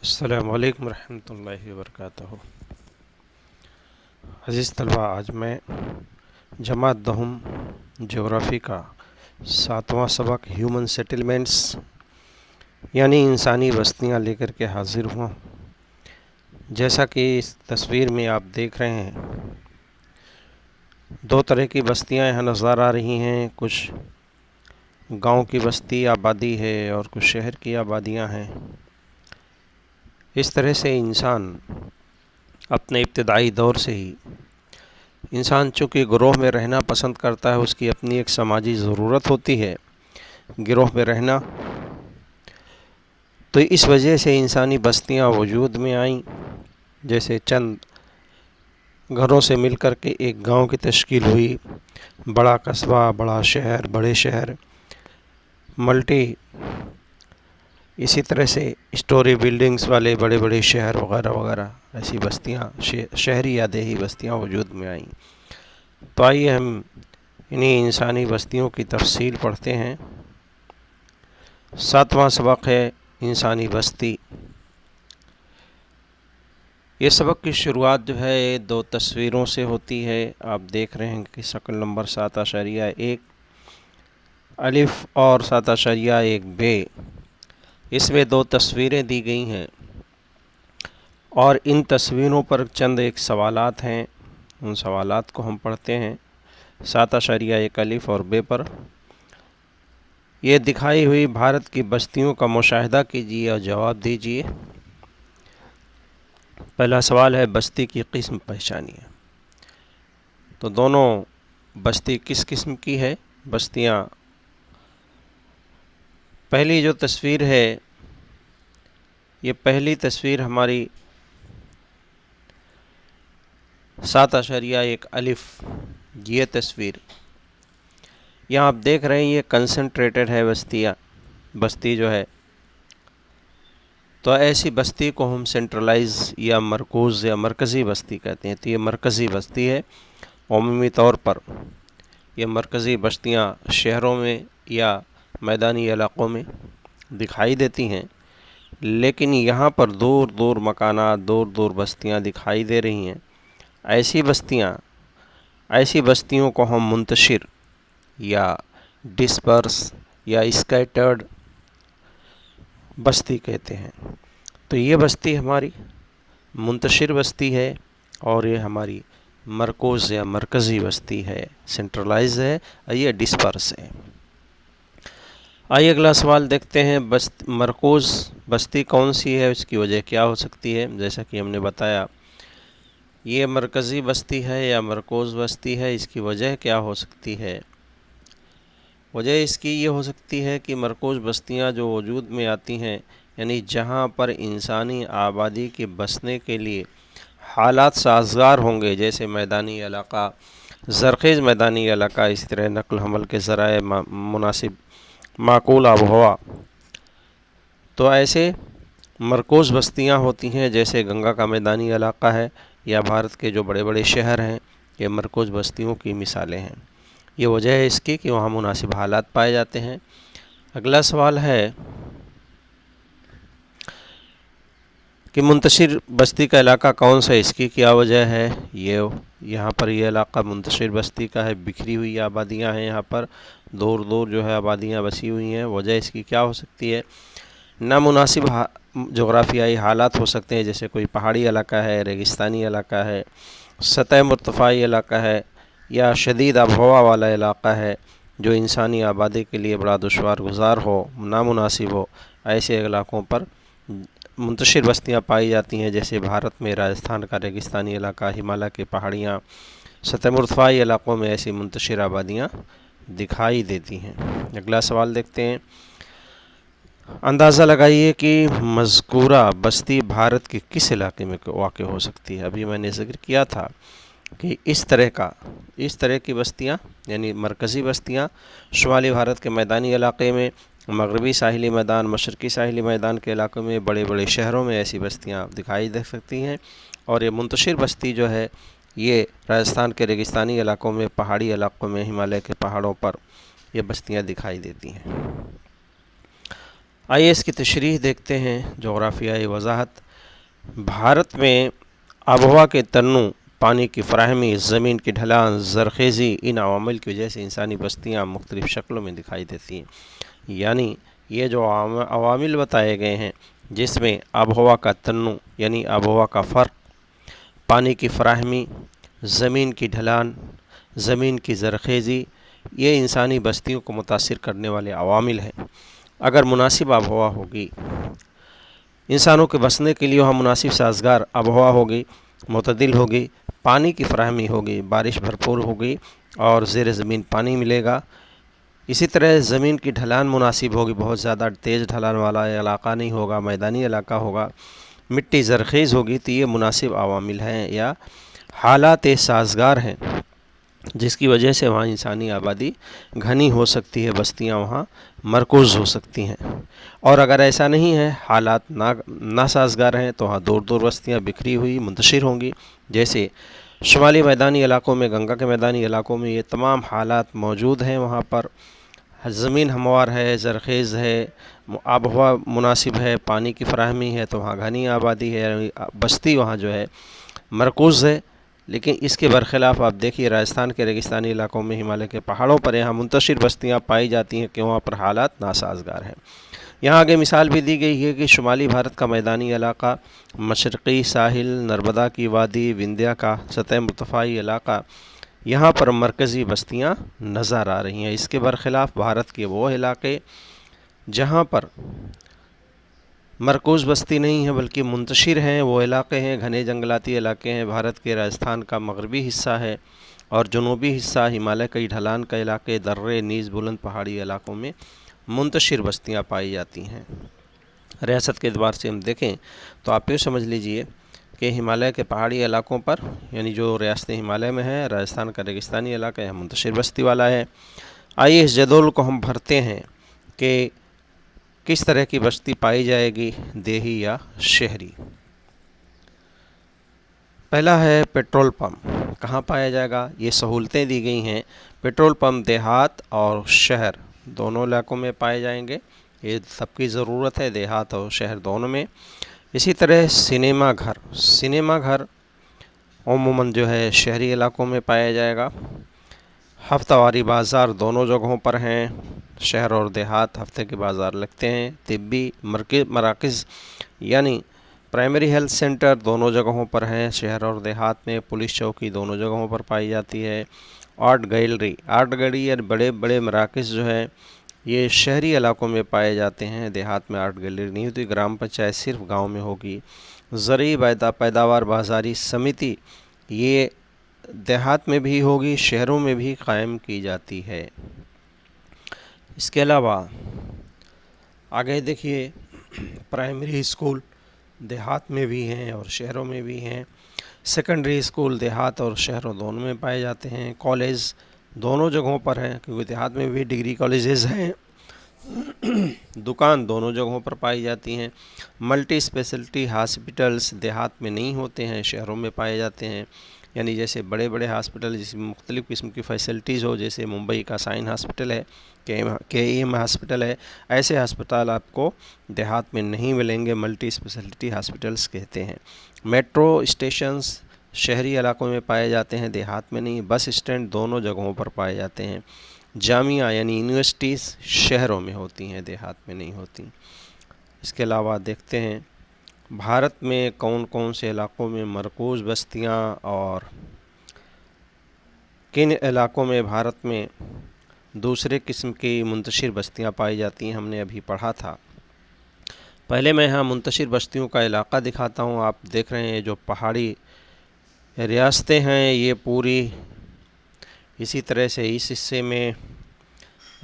السلام علیکم ورحمۃ اللہ وبرکاتہ۔ عزیز طلبہ، آج میں جماعت دہم جغرافی کا 7واں سبق ہیومن سیٹلمنٹس یعنی انسانی بستیاں لے کر کے حاضر ہوں۔ جیسا کہ اس تصویر میں آپ دیکھ رہے ہیں، دو طرح کی بستیاں یہاں نظر آ رہی ہیں۔ کچھ گاؤں کی بستی آبادی ہے اور کچھ شہر کی آبادیاں ہیں۔ اس طرح سے انسان اپنے ابتدائی دور سے ہی انسان چونکہ گروہ میں رہنا پسند کرتا ہے، اس کی اپنی ایک سماجی ضرورت ہوتی ہے گروہ میں رہنا، تو اس وجہ سے انسانی بستیاں وجود میں آئیں۔ جیسے چند گھروں سے مل کر کے ایک گاؤں کی تشکیل ہوئی، بڑا قصبہ، بڑا شہر، بڑے شہر، ملٹی، اسی طرح سے اسٹوری بلڈنگز والے بڑے بڑے شہر وغیرہ وغیرہ، ایسی بستیاں شہری یا دیہی بستیاں وجود میں آئیں۔ تو آئیے ہم انہیں انسانی بستیوں کی تفصیل پڑھتے ہیں۔ 7واں سبق ہے انسانی بستی۔ یہ سبق کی شروعات جو ہے دو تصویروں سے ہوتی ہے۔ آپ دیکھ رہے ہیں کہ شکل نمبر 7.1 الف اور 7.1 بے، اس میں دو تصویریں دی گئی ہیں اور ان تصویروں پر چند ایک سوالات ہیں۔ ان سوالات کو ہم پڑھتے ہیں۔ 7.1 الف اور بے پر یہ دکھائی ہوئی بھارت کی بستیوں کا مشاہدہ کیجیے اور جواب دیجیے۔ پہلا سوال ہے، بستی کی قسم پہچانیے۔ تو دونوں بستی کس قسم کی ہے؟ بستیاں، پہلی جو تصویر ہے، یہ پہلی تصویر ہماری 7.1 الف، یہ تصویر یہاں آپ دیکھ رہے ہیں، یہ کنسنٹریٹڈ ہے بستی جو ہے۔ تو ایسی بستی کو ہم سینٹرلائز یا مرکوز یا مرکزی بستی کہتے ہیں۔ تو یہ مرکزی بستی ہے۔ عمومی طور پر یہ مرکزی بستیاں شہروں میں یا میدانی علاقوں میں دکھائی دیتی ہیں، لیکن یہاں پر دور دور مکانات، دور دور بستیاں دکھائی دے رہی ہیں۔ ایسی بستیوں کو ہم منتشر یا ڈسپرس یا اسکیٹرڈ بستی کہتے ہیں۔ تو یہ بستی ہماری منتشر بستی ہے اور یہ ہماری مرکوز یا مرکزی بستی ہے، سینٹرلائز ہے، یہ ڈسپرس ہے۔ آئیے اگلا سوال دیکھتے ہیں، مرکوز بستی کون سی ہے، اس کی وجہ کیا ہو سکتی ہے؟ جیسا کہ ہم نے بتایا، یہ مرکزی بستی ہے یا مرکوز بستی ہے، اس کی وجہ کیا ہو سکتی ہے؟ وجہ اس کی یہ ہو سکتی ہے کہ مرکوز بستیاں جو وجود میں آتی ہیں، یعنی جہاں پر انسانی آبادی کے بسنے کے لیے حالات سازگار ہوں گے، جیسے میدانی علاقہ، زرخیز میدانی علاقہ، اسی طرح نقل حمل کے ذرائع مناسب، معقول آب و ہوا، تو ایسے مرکوز بستیاں ہوتی ہیں، جیسے گنگا کا میدانی علاقہ ہے یا بھارت کے جو بڑے بڑے شہر ہیں، یہ مرکوز بستیوں کی مثالیں ہیں۔ یہ وجہ ہے اس کی کہ وہاں مناسب حالات پائے جاتے ہیں۔ اگلا سوال ہے کہ منتشر بستی کا علاقہ کون سا ہے، اس کی کیا وجہ ہے؟ یہاں پر یہ علاقہ منتشر بستی کا ہے، بکھری ہوئی آبادیاں ہیں، یہاں پر دور دور جو ہے آبادیاں بسی ہوئی ہیں۔ وجہ اس کی کیا ہو سکتی ہے؟ نامناسب جغرافیائی حالات ہو سکتے ہیں، جیسے کوئی پہاڑی علاقہ ہے، ریگستانی علاقہ ہے، سطح مرتفعی علاقہ ہے یا شدید آب و ہوا والا علاقہ ہے، جو انسانی آبادی کے لیے بڑا دشوار گزار ہو، نامناسب ہو۔ ایسے علاقوں پر منتشر بستیاں پائی جاتی ہیں، جیسے بھارت میں راجستھان کا ریگستانی علاقہ، ہمالیہ کی پہاڑیاں، سطح مرتفعی علاقوں میں ایسی منتشر آبادیاں دکھائی دیتی ہیں۔ اگلا سوال دیکھتے ہیں، اندازہ لگائیے کہ مذکورہ بستی بھارت کے کس علاقے میں واقع ہو سکتی ہے؟ ابھی میں نے ذکر کیا تھا کہ اس طرح کی بستیاں یعنی مرکزی بستیاں شمالی بھارت کے میدانی علاقے میں، مغربی ساحلی میدان، مشرقی ساحلی میدان کے علاقوں میں، بڑے بڑے شہروں میں ایسی بستیاں دکھائی دے سکتی ہیں۔ اور یہ منتشر بستی جو ہے، یہ راجستھان کے ریگستانی علاقوں میں، پہاڑی علاقوں میں، ہمالیہ کے پہاڑوں پر یہ بستیاں دکھائی دیتی ہیں۔ آئیے اس کی تشریح دیکھتے ہیں۔ جغرافیائی وضاحت۔ بھارت میں آب و ہوا کے تنوع، پانی کی فراہمی، زمین کی ڈھلان، زرخیزی، ان عوامل کی وجہ سے انسانی بستیاں مختلف شکلوں میں دکھائی دیتی ہیں۔ یعنی یہ جو عوامل بتائے گئے ہیں جس میں آب و ہوا کا تنوع یعنی آب و ہوا کا فرق، پانی کی فراہمی، زمین کی ڈھلان، زمین کی زرخیزی، یہ انسانی بستیوں کو متاثر کرنے والے عوامل ہیں۔ اگر مناسب آب و ہوا ہوگی، انسانوں کے بسنے کے لیے وہاں مناسب سازگار آب و ہوا ہوگی، معتدل ہوگی، پانی کی فراہمی ہوگی، بارش بھرپور ہوگی اور زیر زمین پانی ملے گا۔ اسی طرح زمین کی ڈھلان مناسب ہوگی، بہت زیادہ تیز ڈھلان والا علاقہ نہیں ہوگا، میدانی علاقہ ہوگا، مٹی زرخیز ہوگی، تو یہ مناسب عوامل ہیں یا حالات سازگار ہیں جس کی وجہ سے وہاں انسانی آبادی گھنی ہو سکتی ہے، بستیاں وہاں مرکوز ہو سکتی ہیں۔ اور اگر ایسا نہیں ہے، حالات ناسازگار ہیں، تو وہاں دور دور بستیاں بکھری ہوئی منتشر ہوں گی۔ جیسے شمالی میدانی علاقوں میں، گنگا کے میدانی علاقوں میں یہ تمام حالات موجود ہیں۔ وہاں پر زمین ہموار ہے، زرخیز ہے، آب و ہوا مناسب ہے، پانی کی فراہمی ہے، تو وہاں گھنی آبادی ہے، بستی وہاں جو ہے مرکوز ہے۔ لیکن اس کے برخلاف آپ دیکھیے راجستھان کے ریگستانی علاقوں میں، ہمالیہ کے پہاڑوں پر یہاں منتشر بستیاں پائی جاتی ہیں کہ وہاں پر حالات ناسازگار ہیں۔ یہاں آگے مثال بھی دی گئی ہے کہ شمالی بھارت کا میدانی علاقہ، مشرقی ساحل، نرمدا کی وادی، وندھیا کا سطح مرتفعی علاقہ، یہاں پر مرکزی بستیاں نظر آ رہی ہیں۔ اس کے برخلاف بھارت کے وہ علاقے جہاں پر مرکوز بستی نہیں ہے بلکہ منتشر ہیں، وہ علاقے ہیں گھنے جنگلاتی علاقے ہیں۔ بھارت کے راجستھان کا مغربی حصہ ہے اور جنوبی حصہ ہمالیہ کی ڈھلان کا علاقے، درے، نیز بلند پہاڑی علاقوں میں منتشر بستیاں پائی جاتی ہیں۔ ریاست کے اعتبار سے ہم دیکھیں تو آپ یہ سمجھ لیجئے کہ ہمالیہ کے پہاڑی علاقوں پر، یعنی جو ریاست ہمالیہ میں ہے، راجستھان کا ریگستانی علاقہ ہے، منتشر بستی والا ہے۔ آئیے اس جدول کو ہم بھرتے ہیں کہ کس طرح کی بستی پائی جائے گی، دیہی یا شہری۔ پہلا ہے پیٹرول پمپ۔ کہاں پایا جائے گا؟ یہ سہولتیں دی گئی ہیں۔ پیٹرول پمپ دیہات اور شہر دونوں علاقوں میں پائے جائیں گے، یہ سب کی ضرورت ہے، دیہات اور شہر دونوں میں۔ اسی طرح سنیما گھر عموماً جو ہے شہری علاقوں میں پایا جائے گا۔ ہفتہ واری بازار دونوں جگہوں پر ہیں، شہر اور دیہات ہفتے کے بازار لگتے ہیں۔ طبی مراکز یعنی پرائمری ہیلتھ سینٹر دونوں جگہوں پر ہیں، شہر اور دیہات میں۔ پولیس چوکی دونوں جگہوں پر پائی جاتی ہے۔ آرٹ گیلری یا بڑے بڑے مراکز جو ہیں یہ شہری علاقوں میں پائے جاتے ہیں، دیہات میں آرٹ گیلری نہیں ہوتی۔ گرام پنچایت صرف گاؤں میں ہوگی۔ زرعی پیداوار بازاری سمیتی یہ دیہات میں بھی ہوگی، شہروں میں بھی قائم کی جاتی ہے۔ اس کے علاوہ آگے دیکھیے پرائمری اسکول دیہات میں بھی ہیں اور شہروں میں بھی ہیں۔ سیکنڈری اسکول دیہات اور شہروں دونوں میں پائے جاتے ہیں۔ کالج دونوں جگہوں پر ہیں کیونکہ دیہات میں بھی ڈگری کالجز ہیں۔ دکان دونوں جگہوں پر پائی جاتی ہیں۔ ملٹی اسپیشلٹی ہاسپٹلز دیہات میں نہیں ہوتے ہیں، شہروں میں پائے جاتے ہیں۔ یعنی جیسے بڑے بڑے ہاسپٹل جس میں مختلف قسم کی فیسلٹیز ہو، جیسے ممبئی کا سائن ہاسپٹل ہے، کے ایم ہاسپٹل ہے، ایسے ہسپتال آپ کو دیہات میں نہیں ملیں گے، ملٹی اسپیشلٹی ہاسپٹلز کہتے ہیں۔ میٹرو اسٹیشنز شہری علاقوں میں پائے جاتے ہیں، دیہات میں نہیں۔ بس اسٹینڈ دونوں جگہوں پر پائے جاتے ہیں۔ جامعہ یعنی یونیورسٹیز شہروں میں ہوتی ہیں، دیہات میں نہیں ہوتی۔ اس کے علاوہ دیکھتے ہیں بھارت میں کون کون سے علاقوں میں مرکوز بستیاں اور کن علاقوں میں بھارت میں دوسرے قسم کی منتشر بستیاں پائی جاتی ہیں، ہم نے ابھی پڑھا تھا۔ پہلے میں یہاں منتشر بستیوں کا علاقہ دکھاتا ہوں۔ آپ دیکھ رہے ہیں جو پہاڑی ریاستیں ہیں یہ پوری اسی طرح سے اس حصے میں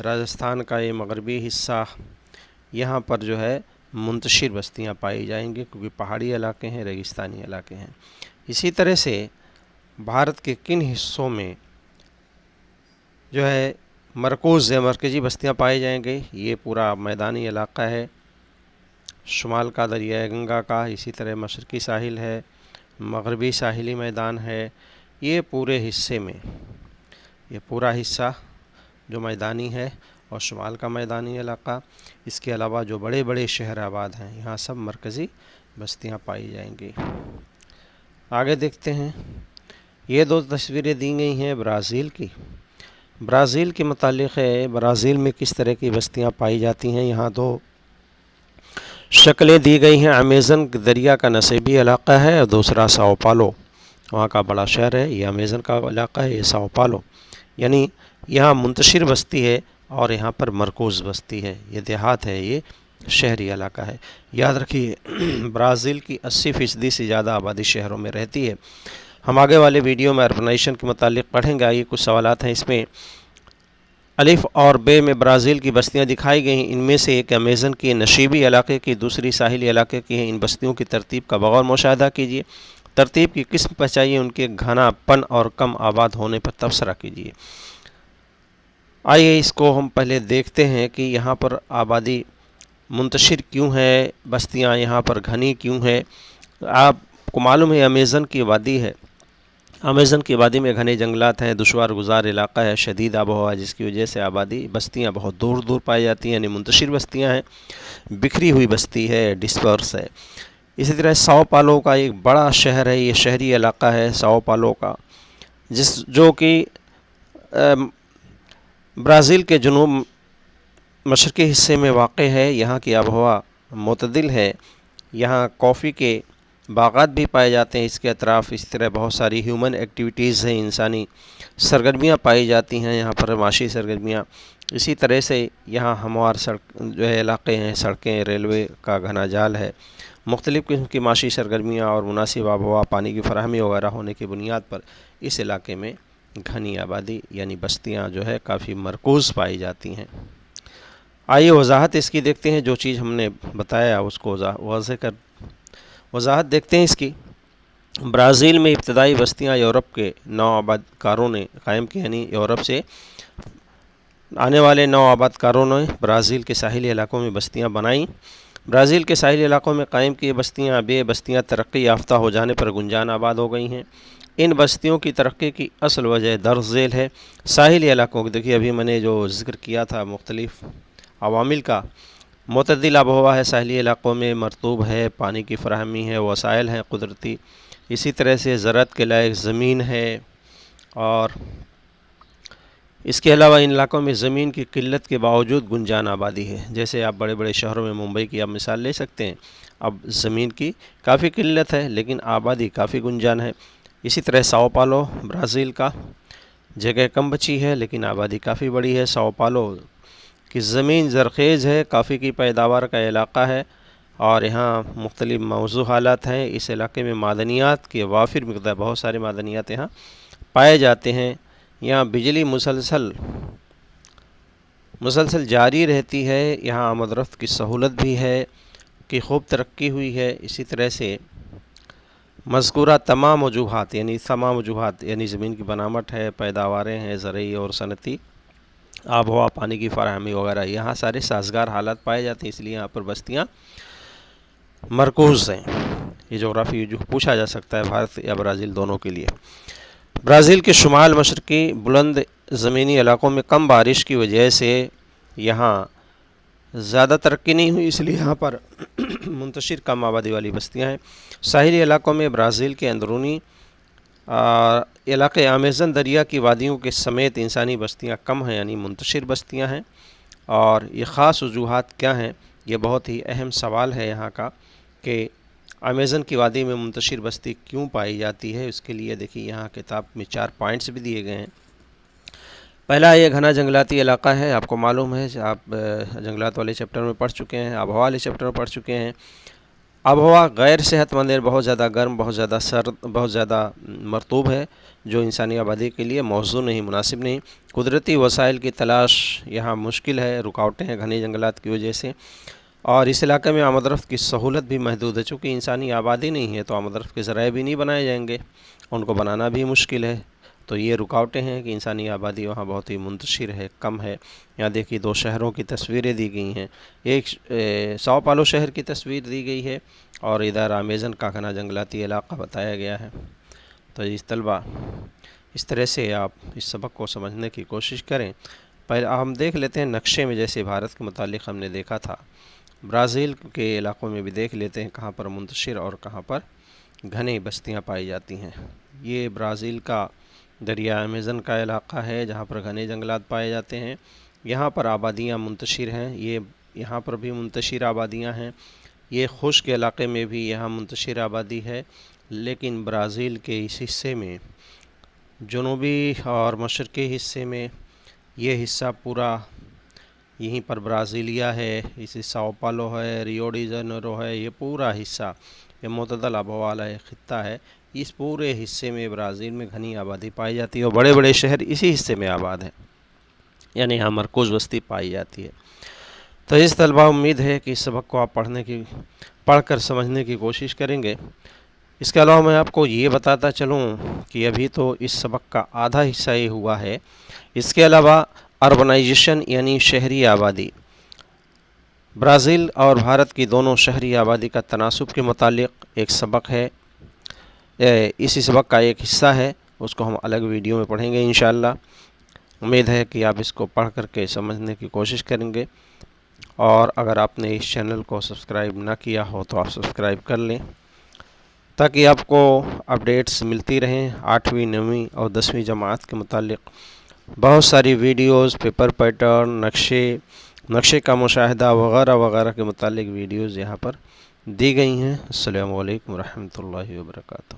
راجستھان کا یہ مغربی حصہ، یہاں پر جو ہے منتشر بستیاں پائی جائیں گی کیونکہ پہاڑی علاقے ہیں، ریگستانی علاقے ہیں۔ اسی طرح سے بھارت کے کن حصوں میں جو ہے مرکوز یا مرکزی بستیاں پائی جائیں گی، یہ پورا میدانی علاقہ ہے، شمال کا دریائے گنگا کا، اسی طرح مشرقی ساحل ہے، مغربی ساحلی میدان ہے۔ یہ پورے حصے میں یہ پورا حصہ جو میدانی ہے اور شمال کا میدانی علاقہ۔ اس کے علاوہ جو بڑے بڑے شہر آباد ہیں یہاں سب مرکزی بستیاں پائی جائیں گی۔ آگے دیکھتے ہیں، یہ دو تصویریں دی گئی ہیں برازیل کی۔ برازیل کے متعلق ہے، برازیل میں کس طرح کی بستیاں پائی جاتی ہیں۔ یہاں دو شکلیں دی گئی ہیں، امیزن دریا کا نصیبی علاقہ ہے اور دوسرا ساؤ پالو، وہاں کا بڑا شہر ہے۔ یہ امیزن کا علاقہ ہے، یہ ساؤ پالو، یعنی یہاں منتشر بستی ہے اور یہاں پر مرکوز بستی ہے۔ یہ دیہات ہے، یہ شہری علاقہ ہے۔ یاد رکھیے برازیل کی 80% سے زیادہ آبادی شہروں میں رہتی ہے۔ ہم آگے والے ویڈیو میں اربنائزیشن کے متعلق پڑھیں گے۔ آئیے کچھ سوالات ہیں اس میں۔ الف اور بے میں برازیل کی بستیاں دکھائی گئی ہیں، ان میں سے ایک امیزن کے نشیبی علاقے کی، دوسری ساحلی علاقے کی ہے۔ ان بستیوں کی ترتیب کا بغور مشاہدہ کیجیے۔ ترتیب کی قسم پہچائیے، ان کے گھنا پن اور کم آباد ہونے پر تبصرہ کیجیے۔ آئیے اس کو ہم پہلے دیکھتے ہیں کہ یہاں پر آبادی منتشر کیوں ہے، بستیاں یہاں پر گھنی کیوں ہے۔ آپ کو معلوم ہے امیزن کی وادی ہے، امیزن کی وادی میں گھنے جنگلات ہیں، دشوار گزار علاقہ ہے، شدید آب و ہوا، جس کی وجہ سے آبادی بستیاں بہت دور دور پائی جاتی ہیں، یعنی منتشر بستیاں ہیں، بکھری ہوئی بستی ہے، ڈسپرس ہے۔ اسی طرح ساؤ پالو کا ایک بڑا شہر ہے، یہ شہری علاقہ ہے ساؤ پالو کا، جو کہ برازیل کے جنوب مشرقی حصے میں واقع ہے۔ یہاں کی آب و ہوا معتدل ہے، یہاں کافی کے باغات بھی پائے جاتے ہیں اس کے اطراف۔ اس طرح بہت ساری ہیومن ایکٹیویٹیز ہیں، انسانی سرگرمیاں پائی جاتی ہیں یہاں پر، معاشی سرگرمیاں۔ اسی طرح سے یہاں ہموار سڑک جو ہے علاقے ہیں، سڑکیں، ریلوے کا گھنا جال ہے۔ مختلف قسم کی معاشی سرگرمیاں اور مناسب آب و ہوا، پانی کی فراہمی وغیرہ ہونے کی بنیاد پر اس علاقے میں گھنی آبادی یعنی بستیاں جو ہے کافی مرکوز پائی جاتی ہیں۔ آئیے وضاحت اس کی دیکھتے ہیں، جو چیز ہم نے بتایا اس کو وضاحت دیکھتے ہیں اس کی۔ برازیل میں ابتدائی بستیاں یورپ کے نو آباد کاروں نے قائم کی، یعنی یورپ سے آنے والے نو آباد کاروں نے برازیل کے ساحلی علاقوں میں بستیاں بنائیں۔ برازیل کے ساحلی علاقوں میں قائم کی بستیاں اب یہ بستیاں ترقی یافتہ ہو جانے پر گنجان آباد ہو گئی ہیں۔ ان بستیوں کی ترقی کی اصل وجہ درج ذیل ہے۔ ساحلی علاقوں کی دیکھیے، ابھی میں نے جو ذکر کیا تھا مختلف عوامل کا، معتدل آب و ہوا ہے ساحلی علاقوں میں، مرطوب ہے، پانی کی فراہمی ہے، وسائل ہیں قدرتی، اسی طرح سے زراعت کے لائق زمین ہے، اور اس کے علاوہ ان علاقوں میں زمین کی قلت کے باوجود گنجان آبادی ہے۔ جیسے آپ بڑے بڑے شہروں میں ممبئی کی آپ مثال لے سکتے ہیں، اب زمین کی کافی قلت ہے لیکن آبادی کافی گنجان ہے۔ اسی طرح ساؤ پالو برازیل کا، جگہ کم بچی ہے لیکن آبادی کافی بڑی ہے۔ ساؤ پالو کی زمین زرخیز ہے، کافی کی پیداوار کا علاقہ ہے اور یہاں مختلف موضوع حالات ہیں۔ اس علاقے میں معدنیات کے وافر مقدار، بہت سارے معدنیات یہاں پائے جاتے ہیں۔ یہاں بجلی مسلسل جاری رہتی ہے، یہاں آمد رفت کی سہولت بھی ہے کہ خوب ترقی ہوئی ہے۔ اسی طرح سے مذکورہ تمام وجوہات یعنی زمین کی بناوٹ ہے، پیداواریں ہیں زرعی اور صنعتی، آب و ہوا، پانی کی فراہمی وغیرہ، یہاں سارے سازگار حالات پائے جاتے ہیں، اس لیے یہاں پر بستیاں مرکوز ہیں۔ یہ جغرافی جو پوچھا جا سکتا ہے بھارت یا برازیل دونوں کے لیے۔ برازیل کے شمال مشرقی بلند زمینی علاقوں میں کم بارش کی وجہ سے یہاں زیادہ ترقی نہیں ہوئی، اس لیے یہاں پر منتشر کم آبادی والی بستیاں ہیں۔ ساحلی علاقوں میں برازیل کے اندرونی علاقے امیزن دریا کی وادیوں کے سمیت انسانی بستیاں کم ہیں، یعنی منتشر بستیاں ہیں۔ اور یہ خاص وجوہات کیا ہیں، یہ بہت ہی اہم سوال ہے یہاں کا کہ امیزن کی وادی میں منتشر بستی کیوں پائی جاتی ہے۔ اس کے لیے دیکھیے یہاں کتاب میں 4 پوائنٹس بھی دیے گئے ہیں۔ پہلا، یہ گھنا جنگلاتی علاقہ ہے، آپ کو معلوم ہے، آپ جنگلات والے چیپٹر میں پڑھ چکے ہیں، آب و ہوا والے چیپٹر میں پڑھ چکے ہیں۔ آب و ہوا غیر صحت مند ہے، بہت زیادہ گرم، بہت زیادہ سرد، بہت زیادہ مرطوب ہے، جو انسانی آبادی کے لیے موزوں نہیں، مناسب نہیں۔ قدرتی وسائل کی تلاش یہاں مشکل ہے، رکاوٹیں ہیں گھنے جنگلات کی وجہ سے، اور اس علاقے میں آمد رفت کی سہولت بھی محدود ہے، چونکہ انسانی آبادی نہیں ہے تو آمد رفت کے ذرائع بھی نہیں بنائے جائیں گے، ان کو بنانا بھی مشکل ہے۔ تو یہ رکاوٹیں ہیں کہ انسانی آبادی وہاں بہت ہی منتشر ہے، کم ہے۔ یہاں دیکھیے 2 شہروں کی تصویریں دی گئی ہیں، ایک ساؤ پالو شہر کی تصویر دی گئی ہے اور ادھر امیزن کا گھنا جنگلاتی علاقہ بتایا گیا ہے۔ تو اس طلبہ اس طرح سے آپ اس سبق کو سمجھنے کی کوشش کریں۔ پہلے ہم دیکھ لیتے ہیں نقشے میں، جیسے بھارت کے متعلق ہم نے دیکھا تھا، برازیل کے علاقوں میں بھی دیکھ لیتے ہیں کہاں پر منتشر اور کہاں پر گھنی بستیاں پائی جاتی ہیں۔ یہ برازیل کا دریا امیزن کا علاقہ ہے جہاں پر گھنے جنگلات پائے جاتے ہیں، یہاں پر آبادیاں منتشر ہیں، یہاں پر بھی منتشر آبادیاں ہیں۔ یہ خشک علاقے میں بھی یہاں منتشر آبادی ہے، لیکن برازیل کے اس حصے میں، جنوبی اور مشرقی حصے میں، یہ حصہ پورا یہیں پر برازیلیا ہے، اس ساؤ پالو ہے، ریو ڈی جنیرو ہے، یہ پورا حصہ یہ معتدل آب و ہوا والا خطہ ہے۔ اس پورے حصے میں برازیل میں گھنی آبادی پائی جاتی ہے اور بڑے بڑے شہر اسی حصے میں آباد ہیں، یعنی یہاں مرکوز بستی پائی جاتی ہے۔ تو اس طلبہ امید ہے کہ اس سبق کو آپ پڑھ کر سمجھنے کی کوشش کریں گے۔ اس کے علاوہ میں آپ کو یہ بتاتا چلوں کہ ابھی تو اس سبق کا آدھا حصہ یہ ہوا ہے، اس کے علاوہ اربنائزیشن یعنی شہری آبادی، برازیل اور بھارت کی دونوں شہری آبادی کا تناسب کے متعلق ایک سبق ہے، اسی سبق کا ایک حصہ ہے، اس کو ہم الگ ویڈیو میں پڑھیں گے انشاءاللہ۔ امید ہے کہ آپ اس کو پڑھ کر کے سمجھنے کی کوشش کریں گے، اور اگر آپ نے اس چینل کو سبسکرائب نہ کیا ہو تو آپ سبسکرائب کر لیں تاکہ آپ کو اپڈیٹس ملتی رہیں 8ویں 9ویں اور 10ویں جماعت کے متعلق۔ بہت ساری ویڈیوز، پیپر پیٹرن، نقشے کا مشاہدہ وغیرہ وغیرہ کے متعلق ویڈیوز یہاں پر دی گئی ہیں۔ السلام علیکم ورحمۃ اللہ وبرکاتہ۔